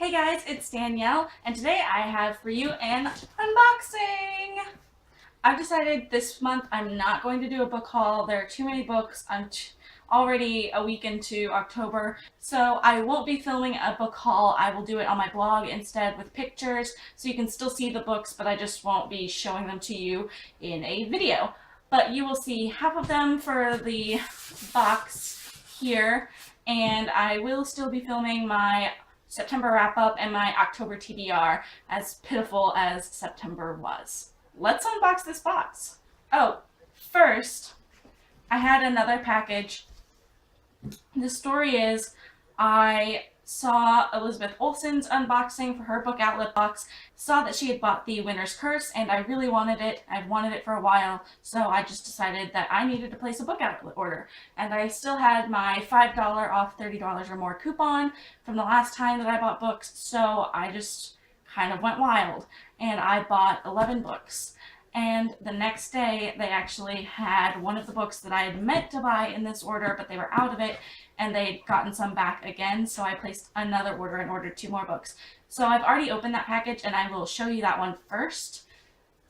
Hey guys, it's Danielle, and today I have for you an unboxing! I've decided this month I'm not going to do a book haul. There are too many books. I'm already a week into October, so I won't be filming a book haul. I will do it on my blog instead with pictures, so you can still see the books, but I just won't be showing them to you in a video. But you will see half of them for the box here, and I will still be filming my September wrap-up and my October TBR, as pitiful as September was. Let's unbox this box. Oh, first, I had another package. The story is, I saw Elizabeth Olsen's unboxing for her book outlet box, saw that she had bought The Winner's Curse, and I really wanted it. I've wanted it for a while, so I just decided that I needed to place a book outlet order. And I still had my $5 off $30 or more coupon from the last time that I bought books, so I just kind of went wild, and I bought 11 books. And the next day, they actually had one of the books that I had meant to buy in this order, but they were out of it, and they'd gotten some back again, so I placed another order and ordered 2 more books. So I've already opened that package, and I will show you that one first.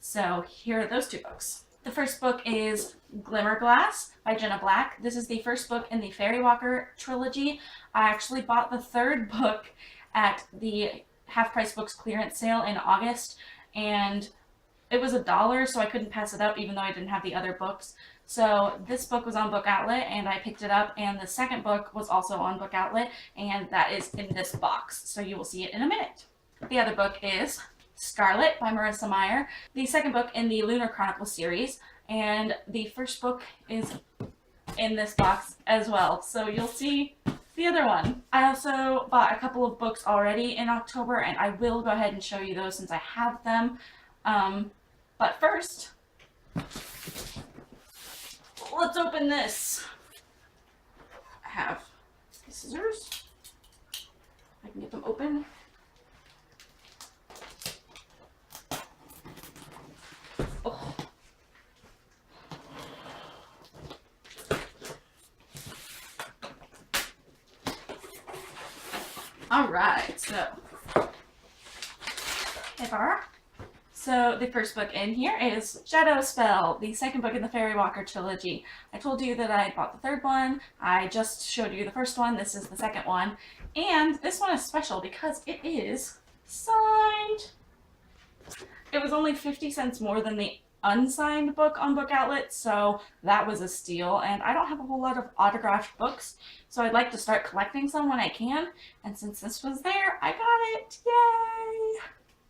So here are those 2 books. The first book is Glimmerglass by Jenna Black. This is the first book in the Fairy Walker trilogy. I actually bought the 3rd book at the Half Price Books clearance sale in August, and it was $1, so I couldn't pass it up even though I didn't have the other books. So this book was on Book Outlet, and I picked it up, and the second book was also on Book Outlet, and that is in this box, so you will see it in a minute. The other book is Scarlet by Marissa Meyer, the second book in the Lunar Chronicles series, and the first book is in this box as well, so you'll see the other one. I also bought a couple of books already in October, and I will go ahead and show you those since I have them. But first, let's open this. I have scissors. I can get them open. Oh. All right, so So the first book in here is Shadow Spell, the second book in the Fairy Walker trilogy. I told you that I bought the 3rd one. I just showed you the first one. This is the second one. And this one is special because it is signed. It was only 50 cents more than the unsigned book on Book Outlet, so that was a steal. And I don't have a whole lot of autographed books, so I'd like to start collecting some when I can. And since this was there, I got it. Yay!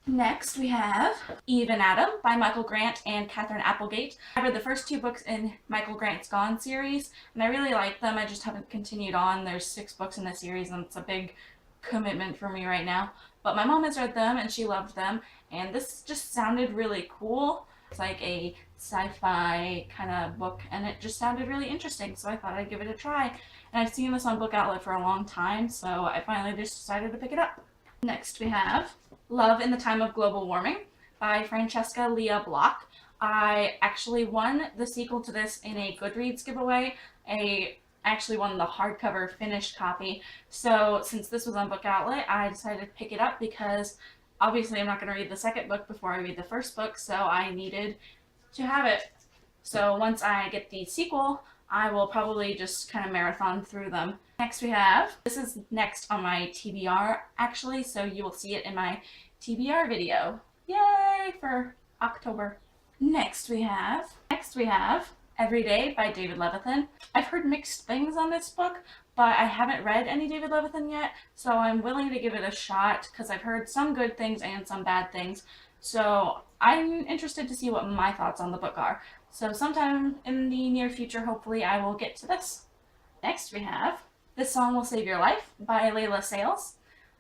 Next, we have Eve and Adam by Michael Grant and Catherine Applegate. I read the first 2 books in Michael Grant's Gone series, and I really like them. I just haven't continued on. There's 6 books in the series, and it's a big commitment for me right now. But my mom has read them, and she loved them, and this just sounded really cool. It's like a sci-fi kind of book, and it just sounded really interesting, so I thought I'd give it a try. And I've seen this on Book Outlet for a long time, so I finally just decided to pick it up. Next, we have Love in the Time of Global Warming by Francesca Leah Block. I actually won the sequel to this in a Goodreads giveaway. I actually won the hardcover finished copy. So since this was on Book Outlet, I decided to pick it up because obviously I'm not going to read the second book before I read the first book, so I needed to have it. So once I get the sequel, I will probably just kind of marathon through them. Next we have, this is next on my TBR actually, so you will see it in my TBR video. Yay for October. Next we have Every Day by David Levithan. I've heard mixed things on this book, but I haven't read any David Levithan yet, so I'm willing to give it a shot because I've heard some good things and some bad things. So I'm interested to see what my thoughts on the book are. So sometime in the near future, hopefully, I will get to this. Next we have This Song Will Save Your Life by Layla Sales.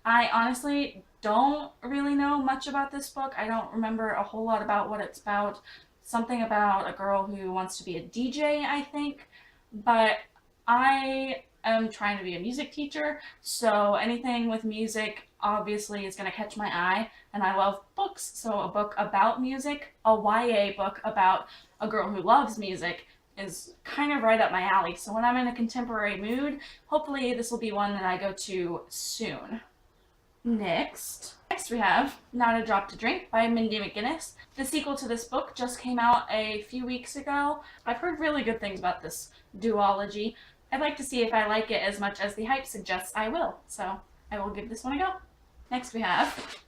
I honestly don't really know much about this book. I don't remember a whole lot about what it's about. Something about a girl who wants to be a DJ, I think. But I am trying to be a music teacher, so anything with music obviously is going to catch my eye, and I love books, so a book about music, a YA book about a girl who loves music, is kind of right up my alley. So when I'm in a contemporary mood, hopefully this will be one that I go to soon. Next we have Not a Drop to Drink by Mindy McGinnis. The sequel to this book just came out a few weeks ago. I've heard really good things about this duology. I'd like to see if I like it as much as the hype suggests I will, so I will give this one a go. Next we have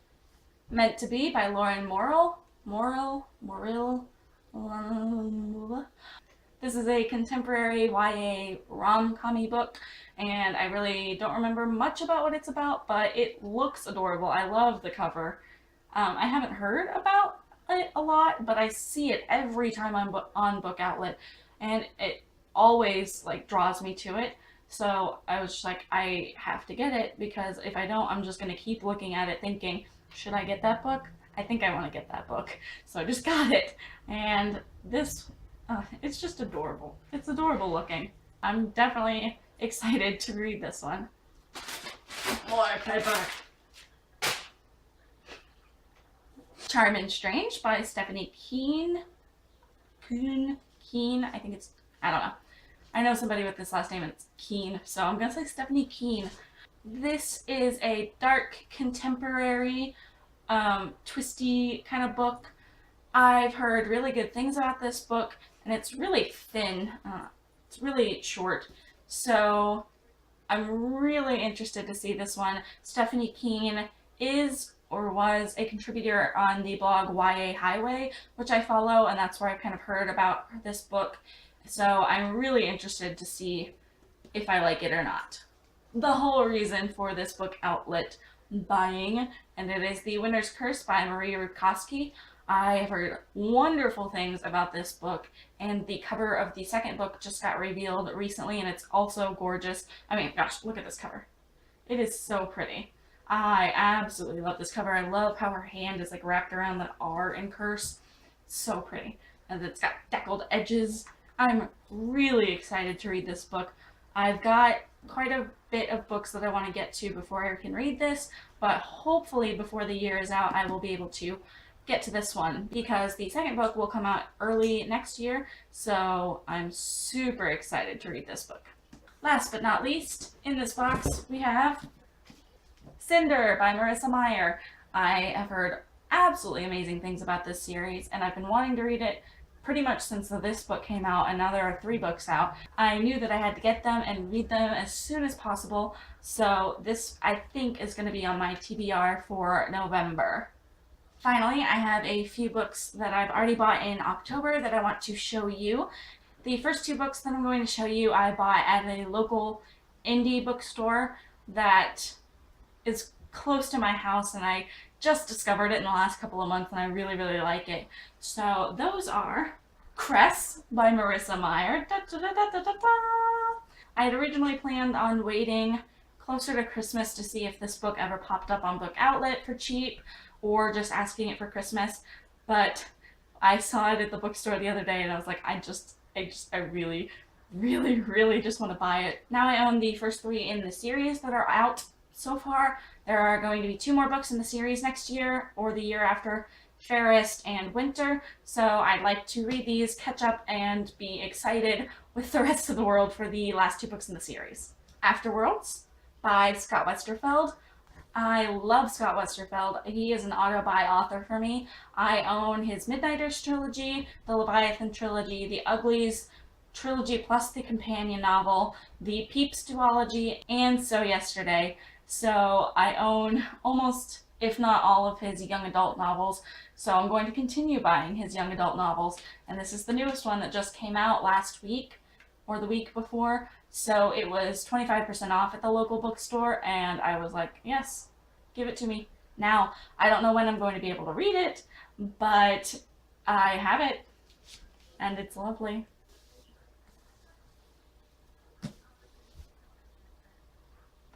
Meant to Be by Lauren Morrill. This is a contemporary YA rom-com book, and I really don't remember much about what it's about, but it looks adorable. I love the cover. I haven't heard about it a lot, but I see it every time I'm on Book Outlet, and it always like draws me to it. So I was just like, I have to get it, because if I don't, I'm just going to keep looking at it thinking, should I get that book? I think I want to get that book. So I just got it. And this, it's just adorable. It's adorable looking. I'm definitely excited to read this one. More paper. Charm and Strange by Stephanie Keene. Keene, I think it's, I don't know. I know somebody with this last name and it's Keene, so I'm gonna say Stephanie Keene. This is a dark contemporary, twisty kind of book. I've heard really good things about this book, and it's really thin. It's really short, so I'm really interested to see this one. Stephanie Keene is or was a contributor on the blog YA Highway, which I follow, and that's where I kind of heard about this book. So I'm really interested to see if I like it or not. The whole reason for this Book Outlet buying, and it is The Winter's Curse by Marie Rukowski. I have heard wonderful things about this book, and the cover of the second book just got revealed recently, and it's also gorgeous. I mean, gosh, look at this cover. It is so pretty. I absolutely love this cover. I love how her hand is like wrapped around the R in curse. So pretty. And it's got deckled edges. I'm really excited to read this book. I've got quite a bit of books that I want to get to before I can read this, but hopefully before the year is out, I will be able to get to this one, because the second book will come out early next year, so I'm super excited to read this book. Last but not least, in this box we have Cinder by Marissa Meyer. I have heard absolutely amazing things about this series, and I've been wanting to read it pretty much since this book came out, and now there are 3 books out. I knew that I had to get them and read them as soon as possible, so this I think is going to be on my TBR for November. Finally, I have a few books that I've already bought in October that I want to show you. The first 2 books that I'm going to show you I bought at a local indie bookstore that is close to my house, and I just discovered it in the last couple of months, and I really, really like it. So those are Cress by Marissa Meyer. Da, da, da, da, da, da, da. I had originally planned on waiting closer to Christmas to see if this book ever popped up on Book Outlet for cheap, or just asking it for Christmas, but I saw it at the bookstore the other day, and I was like, I really, really, really just want to buy it. Now I own the first 3 in the series that are out so far. There are going to be 2 more books in the series next year, or the year after, Fairest and Winter, so I'd like to read these, catch up, and be excited with the rest of the world for the last 2 books in the series. Afterworlds by Scott Westerfeld. I love Scott Westerfeld. He is an auto-buy author for me. I own his Midnighters trilogy, the Leviathan trilogy, the Uglies trilogy plus the companion novel, the Peeps duology, and So Yesterday. So I own almost, if not all, of his young adult novels. So I'm going to continue buying his young adult novels. And this is the newest one that just came out last week, or the week before. So it was 25% off at the local bookstore, and I was like, yes, give it to me. Now, I don't know when I'm going to be able to read it, but I have it, and it's lovely.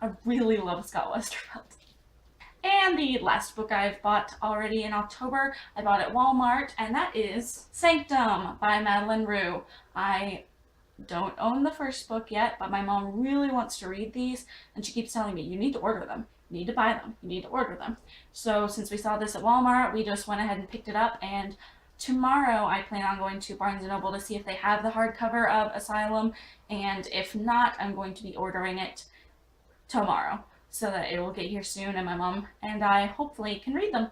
I really love Scott Westerfeld. And the last book I've bought already in October, I bought at Walmart, and that is Sanctum by Madeline Rue. I don't own the first book yet, but my mom really wants to read these, and she keeps telling me, you need to order them, you need to buy them, you need to order them. So since we saw this at Walmart, we just went ahead and picked it up, and tomorrow I plan on going to Barnes & Noble to see if they have the hardcover of Asylum, and if not, I'm going to be ordering it tomorrow. so that it will get here soon, and my mom and I hopefully can read them.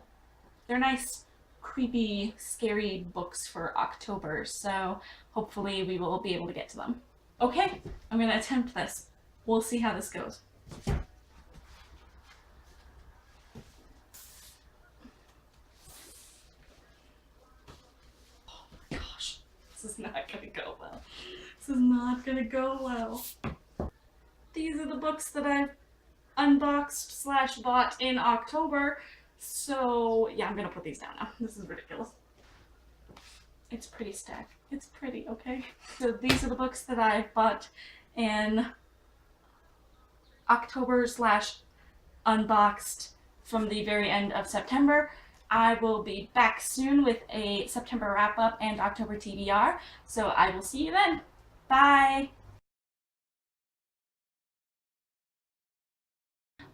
They're nice, creepy, scary books for October, so hopefully we will be able to get to them. Okay, I'm gonna attempt this. We'll see how this goes. Oh my gosh, this is not gonna go well. This is not gonna go well. These are the books that I've unboxed / bought in October. So yeah, I'm gonna put these down now. This is ridiculous. It's pretty stacked. It's pretty, okay? So these are the books that I bought in October / unboxed from the very end of September. I will be back soon with a September wrap-up and October TBR, so I will see you then. Bye!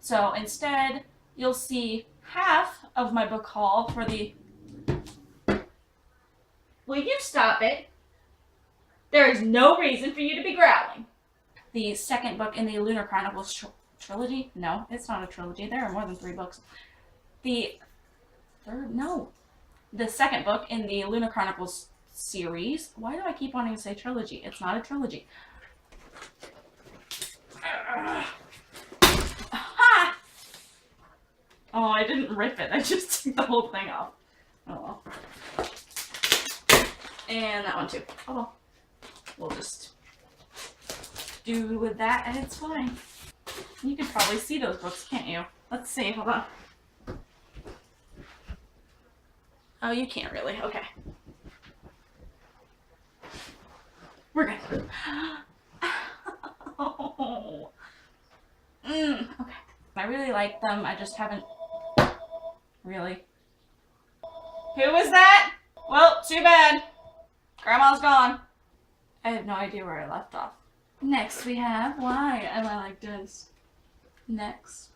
So instead, you'll see half of my book haul for the... Will you stop it? There is no reason for you to be growling. The second book in the Lunar Chronicles trilogy? No, it's not a trilogy. There are more than 3 books. The third? No. The second book in the Lunar Chronicles series. Why do I keep wanting to say trilogy? It's not a trilogy. Aha! Oh, I didn't rip it. I just took the whole thing off. Oh well. And that one too. Oh well. We'll just do with that and it's fine. You can probably see those books, can't you? Let's see. Hold on. Oh, you can't really. Okay. We're good. Oh. Okay. I really like them. I just haven't really. Who was that? Well, too bad. Grandma's gone. I have no idea where I left off. Next we have, why am I like this? Next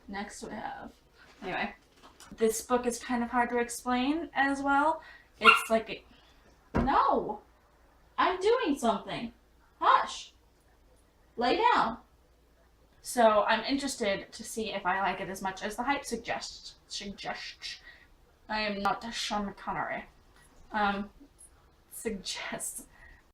we have, anyway, this book is kind of hard to explain as well. It's like, no, I'm doing something. Hush. Lay down. So I'm interested to see if I like it as much as the hype suggests. I am not Sean Connery. Suggests.